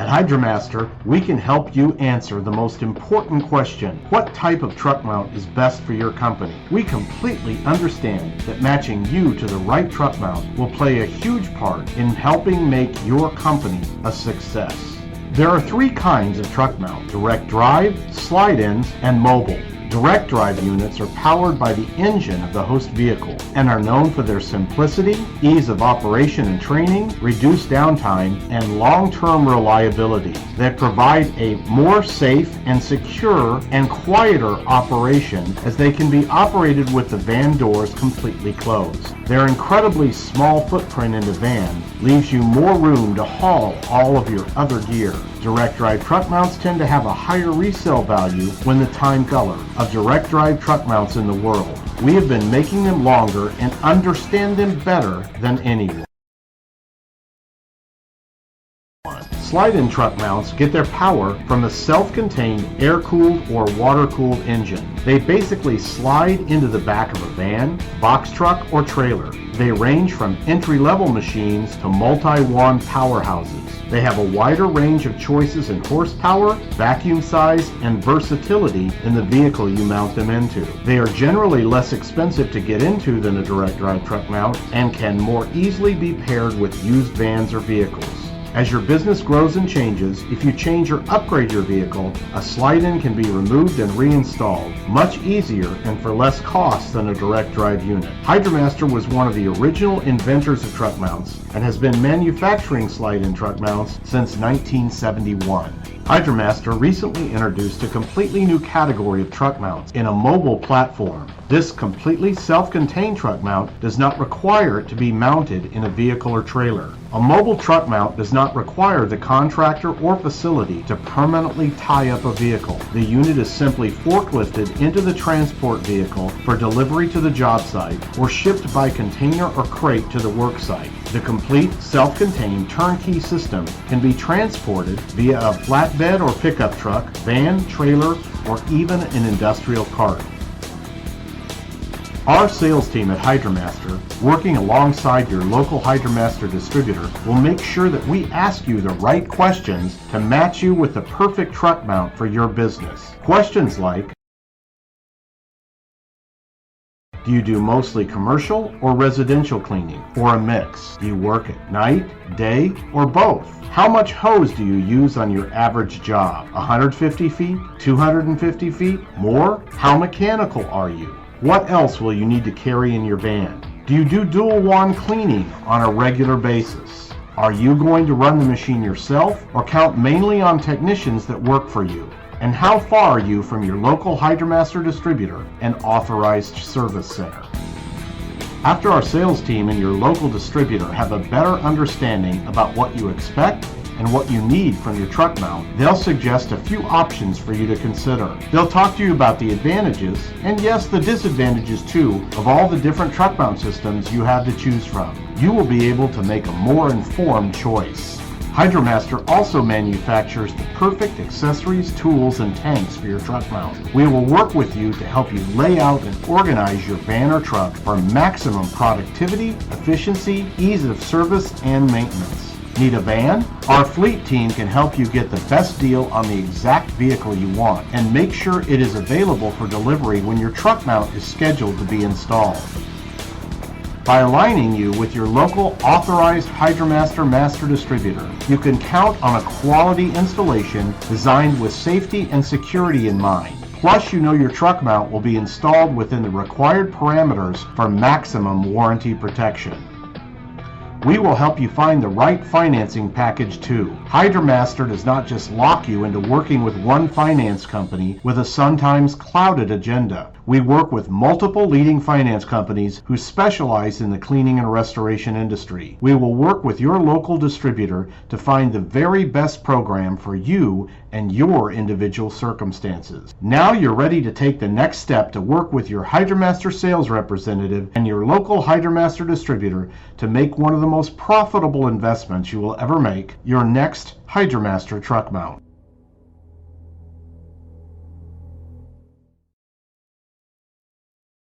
Hydromaster, we can help you answer the most important question: what type of truck mount is best for your company? We completely understand that matching you to the right truck mount will play a huge part in helping make your company a success. There are three kinds of truck mount: direct drive, slide-ins, and mobile. Direct drive units are powered by the engine of the host vehicle and are known for their simplicity, ease of operation and training, reduced downtime, and long-term reliability. They provide a more safe and secure and quieter operation, as they can be operated with the van doors completely closed. Their incredibly small footprint in the van leaves you more room to haul all of your other gear. Direct drive truck mounts tend to have a higher resale value when the time color of direct drive truck mounts in the world. We have been making them longer and understand them better than anyone. Slide-in truck mounts get their power from a self-contained air-cooled or water-cooled engine. They basically slide into the back of a van, box truck, or trailer. They range from entry-level machines to multi-wand powerhouses. They have a wider range of choices in horsepower, vacuum size, and versatility in the vehicle you mount them into. They are generally less expensive to get into than a direct drive truck mount and can more easily be paired with used vans or vehicles. As your business grows and changes, if you change or upgrade your vehicle, a slide-in can be removed and reinstalled, much easier and for less cost than a direct drive unit. Hydromaster was one of the original inventors of truck mounts and has been manufacturing slide-in truck mounts since 1971. Hydromaster recently introduced a completely new category of truck mounts in a mobile platform. This completely self-contained truck mount does not require it to be mounted in a vehicle or trailer. A mobile truck mount does not require the contractor or facility to permanently tie up a vehicle. The unit is simply forklifted into the transport vehicle for delivery to the job site or shipped by container or crate to the work site. The complete self-contained turnkey system can be transported via a flatbed or pickup truck, van, trailer, or even an industrial cart. Our sales team at Hydromaster, working alongside your local Hydromaster distributor, will make sure that we ask you the right questions to match you with the perfect truck mount for your business. Questions like: do you do mostly commercial or residential cleaning, or a mix? Do you work at night, day, or both? How much hose do you use on your average job? 150 feet? 250 feet? More? How mechanical are you? What else will you need to carry in your van? Do you do dual wand cleaning on a regular basis? Are you going to run the machine yourself or count mainly on technicians that work for you? And how far are you from your local Hydromaster distributor and authorized service center? After our sales team and your local distributor have a better understanding about what you expect and what you need from your truck mount, they'll suggest a few options for you to consider. They'll talk to you about the advantages, and yes, the disadvantages too, of all the different truck mount systems you have to choose from. You will be able to make a more informed choice. Hydromaster also manufactures the perfect accessories, tools, and tanks for your truck mount. We will work with you to help you lay out and organize your van or truck for maximum productivity, efficiency, ease of service, and maintenance. Need a van? Our fleet team can help you get the best deal on the exact vehicle you want and make sure it is available for delivery when your truck mount is scheduled to be installed. By aligning you with your local authorized Hydromaster master distributor, you can count on a quality installation designed with safety and security in mind. Plus, you know your truck mount will be installed within the required parameters for maximum warranty protection. We will help you find the right financing package too. Hydromaster does not just lock you into working with one finance company with a sometimes clouded agenda. We work with multiple leading finance companies who specialize in the cleaning and restoration industry. We will work with your local distributor to find the very best program for you and your individual circumstances. Now you're ready to take the next step to work with your Hydromaster sales representative and your local Hydromaster distributor to make one of the most profitable investments you will ever make, your next Hydromaster truck mount.